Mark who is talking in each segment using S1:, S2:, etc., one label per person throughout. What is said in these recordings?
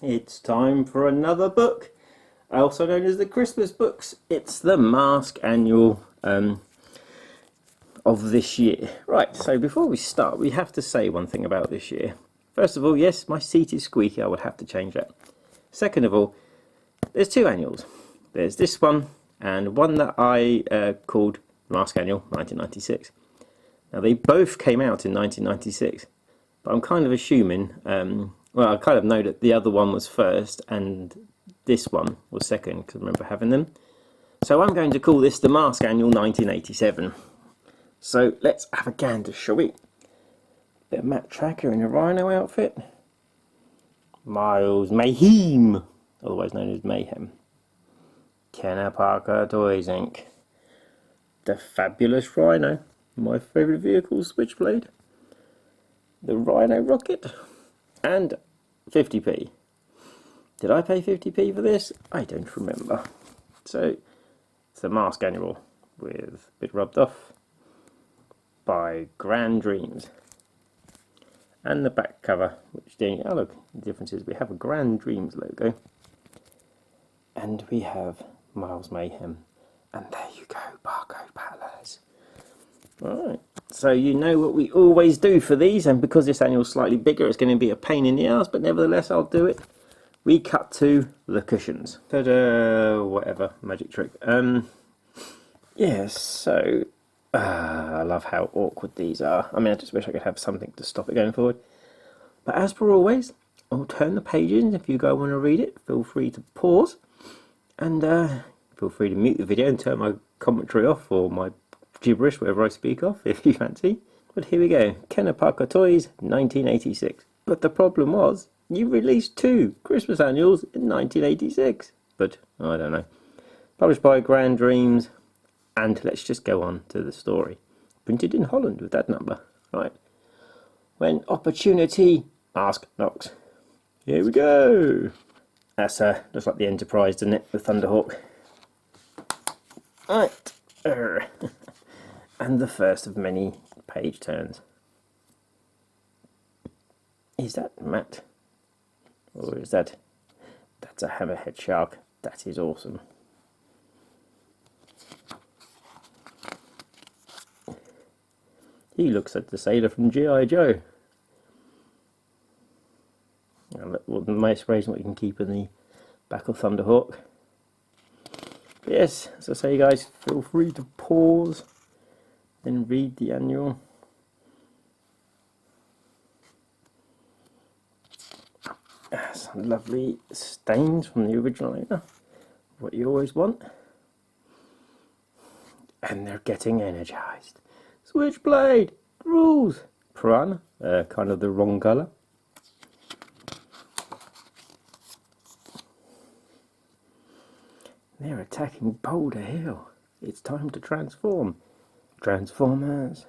S1: It's time for another book, also known as the Christmas books. It's the Mask Annual of this year. Right, so before we start, we have to say one thing about this year. First of all, yes, my seat is squeaky, I would have to change that. Second of all, there's two annuals. There's this one and one that I called Mask Annual 1996. Now, they both came out in 1996, but I'm kind of assuming, well, I kind of know that the other one was first and this one was second, because I remember having them. So I'm going to call this the Mask Annual 1987. So let's have a gander, shall we? Bit of Matt Tracker in a rhino outfit. Miles Mayhem, otherwise known as Mayhem. Kenner Parker Toys Inc. The Fabulous Rhino, my favourite vehicle, Switchblade. The Rhino Rocket. And 50p. Did I pay 50p for this? I don't remember. So, it's the Mask Annual with a bit rubbed off by Grandreams. And the back cover, which oh look, the difference is we have a Grandreams logo. And we have Miles Mayhem. And there you go, barcode parallels. Alright, so you know what we always do for these, and because this annual's slightly bigger, it's going to be a pain in the arse, but nevertheless I'll do it. We cut to the cushions. Ta-da! Whatever, magic trick. Yeah, so I love how awkward these are. I mean, I just wish I could have something to stop it going forward. But as per always, I'll turn the pages. If you go want to read it, feel free to pause. And feel free to mute the video and turn my commentary off, or my gibberish, whatever I speak of, if you fancy. But here we go. Kenner Parker Toys, 1986. But the problem was, you released two Christmas annuals in 1986. But, I don't know. Published by Grandreams. And let's just go on to the story. Printed in Holland with that number. Right. When opportunity knocks. Here we go. That's looks like the Enterprise, doesn't it? The Thunderhawk. Right. And the first of many page turns. Is that Matt? Or is that... That's a hammerhead shark. That is awesome. He looks like the sailor from G.I. Joe. Well, the most raising what you can keep in the back of Thunderhawk. But yes, as I say, guys, feel free to pause and read the annual. Some lovely stains from the original owner. What you always want. And they're getting energized. Switchblade! Rules! Piranha, kind of the wrong colour. They're attacking Boulder Hill. It's time to transform. Transformers.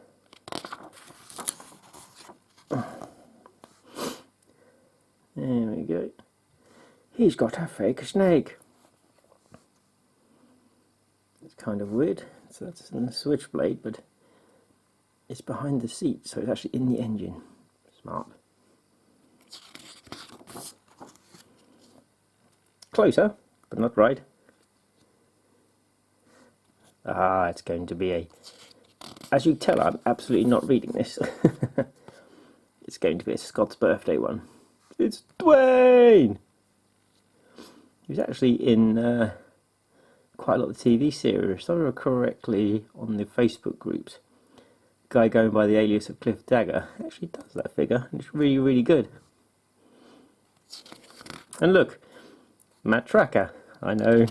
S1: There we go. He's got a fake snake. It's kind of weird. So that's in the Switchblade, but it's behind the seat, so it's actually in the engine. Smart. Closer, but not right. Ah, it's going to be a... As you tell, I'm absolutely not reading this. It's going to be a Scott's birthday one. It's Dwayne! He was actually in quite a lot of TV series, if I remember correctly, on the Facebook groups. Guy going by the alias of Cliff Dagger actually does that figure, and it's really, really good. And look, Matt Tracker. I know.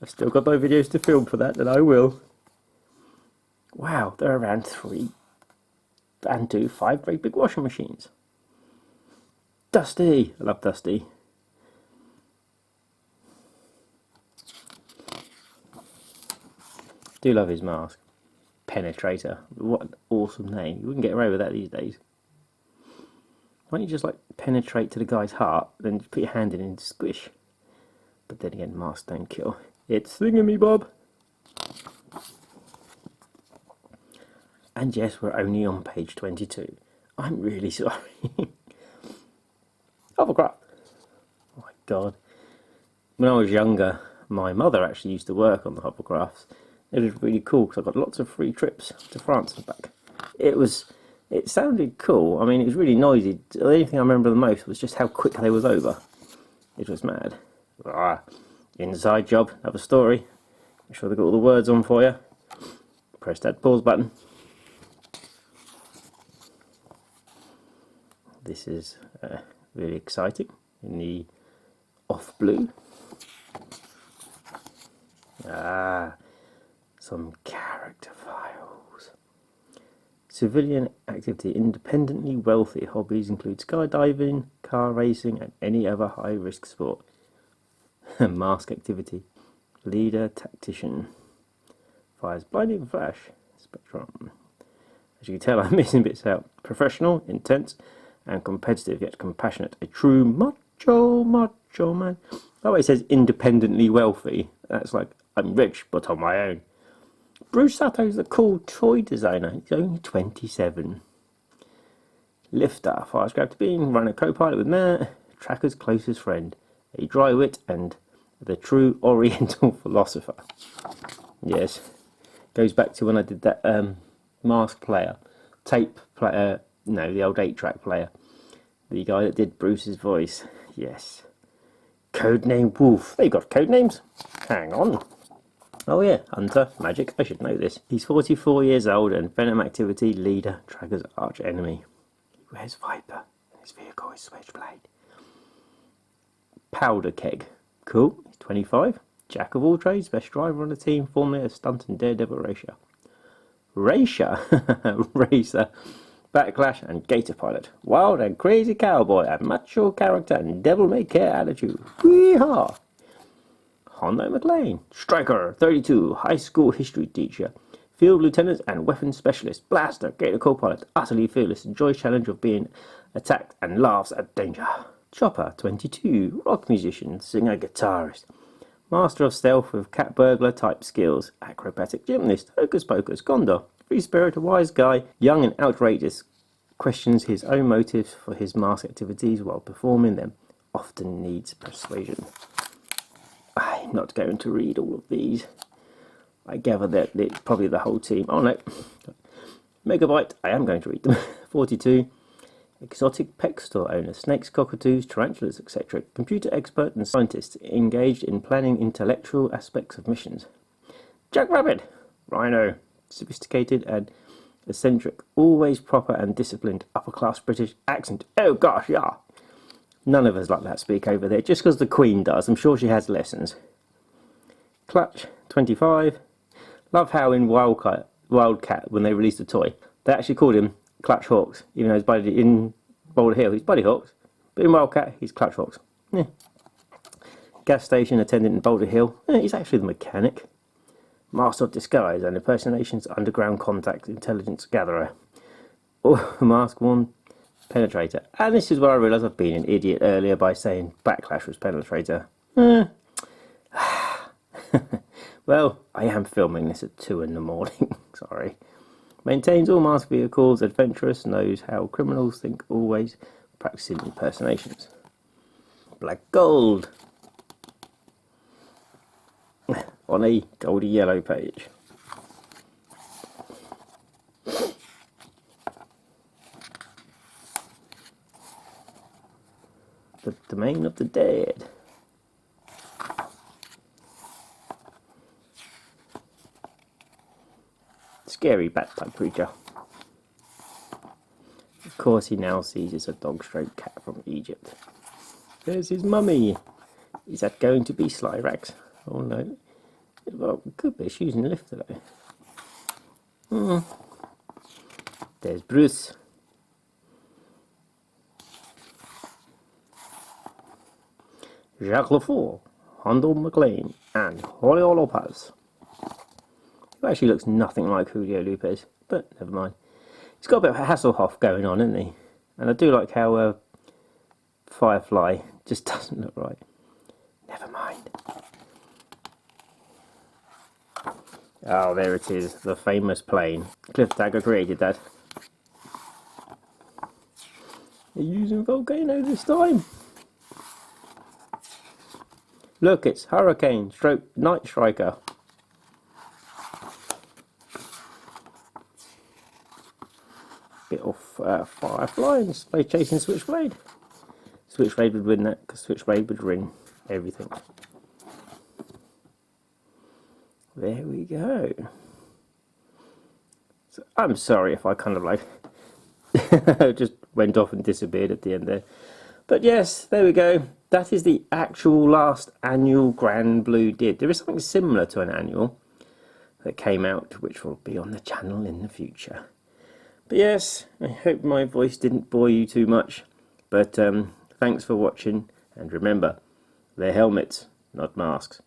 S1: I've still got no videos to film for that, and I will. Wow, there are around 3 and 5 great big washing machines. Dusty! I love Dusty. Do love his mask. Penetrator. What an awesome name. You wouldn't get away with that these days. Why don't you just like penetrate to the guy's heart, then just put your hand in and squish? But then again, masks don't kill. It's Thingamy-Bob. And yes, we're only on page 22. I'm really sorry. Hovercraft. God. When I was younger, my mother actually used to work on the hovercrafts. It was really cool because I got lots of free trips to France and back. It sounded cool. I mean, it was really noisy. The only thing I remember the most was just how quick they was over. It was mad. Ah, inside job, another story. Make sure they got all the words on for you. Press that pause button. This is really exciting in the off blue. Some character files. Civilian activity. Independently wealthy. Hobbies include skydiving, car racing, and any other high-risk sport. Mask activity. Leader, tactician. Fires blinding flash. Spectrum. As you can tell, I'm missing bits out. Professional, intense, and competitive, yet compassionate. A true macho man. Oh, it says independently wealthy. That's like, I'm rich, but on my own. Bruce Sato's the cool toy designer. He's only 27. Lifter, fires grab to beam, runner co-pilot with Matt, Tracker's closest friend, a dry wit, and the true oriental philosopher. Yes, goes back to when I did that mask player, tape player, no, the old 8-track player. The guy that did Bruce's voice. Yes. Codename Wolf. They got code names. Hang on. Oh yeah, Hunter, Magic, I should know this. He's 44 years old and Venom activity leader, Tracker's arch enemy. He wears Viper and his vehicle is Switchblade. Powder Keg. Cool, he's 25. Jack of all trades, best driver on the team, formerly a stunt and daredevil racer. Racer? Racer. Backlash and Gator Pilot. Wild and crazy cowboy, a macho character and devil-may-care attitude. Wee-haw! Hondo McLean. Striker, 32, high school history teacher. Field lieutenant and weapons specialist. Blaster, Gator co-pilot, utterly fearless, enjoys challenge of being attacked and laughs at danger. Chopper, 22, rock musician, singer, guitarist. Master of stealth with cat burglar type skills. Acrobatic gymnast, hocus pocus, Gondor. Free spirit, a wise guy, young and outrageous. Questions his own motives for his mask activities while performing them. Often needs persuasion. I'm not going to read all of these. I gather that it's probably the whole team. Oh no. Megabyte, I am going to read them. 42. Exotic pet store owner, snakes, cockatoos, tarantulas, etc. Computer expert and scientist engaged in planning intellectual aspects of missions. Jackrabbit, rhino, sophisticated and eccentric, always proper and disciplined, upper-class British accent. Oh gosh, yeah. None of us like that speak over there, just because the Queen does. I'm sure she has lessons. Clutch, 25. Love how in Wildcat, when they released the toy, they actually called him Clutch Hawks, even though in Boulder Hill he's Buddy Hawks, but in Wildcat he's Clutch Hawks. Yeah. Gas station attendant in Boulder Hill, he's actually the mechanic. Master of disguise and impersonations, underground contact, intelligence gatherer. Oh, Mask 1. Penetrator. And this is where I realise I've been an idiot earlier by saying Backlash was Penetrator. Well, I am filming this at 2 in the morning. Sorry. Maintains all masked vehicles, adventurous, knows how criminals think, always practicing impersonations. Black Gold. On a goldy yellow page. The Domain of the Dead. Scary bat-type creature. Of course he now sees it's a dog-stroke cat from Egypt. There's his mummy. Is that going to be Slyrax? Oh no. Well, it could be. She's using the lift today. There's Bruce. Jacques Lefort, Hondo McLean, and Julio Lopez. Who actually looks nothing like Julio Lopez, but never mind. He's got a bit of a Hasselhoff going on, isn't he? And I do like how Firefly just doesn't look right. Never mind. Oh, there it is, the famous plane. Cliff Dagger created that. They're using Volcano this time. Look, it's Hurricane stroke Night Striker. Bit of Firefly and Space Chasing Switchblade. Switchblade would win that because Switchblade would ring everything. There we go. So, I'm sorry if I kind of like just went off and disappeared at the end there. But yes, there we go. That is the actual last annual Grand Blue did. There is something similar to an annual that came out, which will be on the channel in the future. But yes, I hope my voice didn't bore you too much. But thanks for watching, and remember, they're helmets, not masks.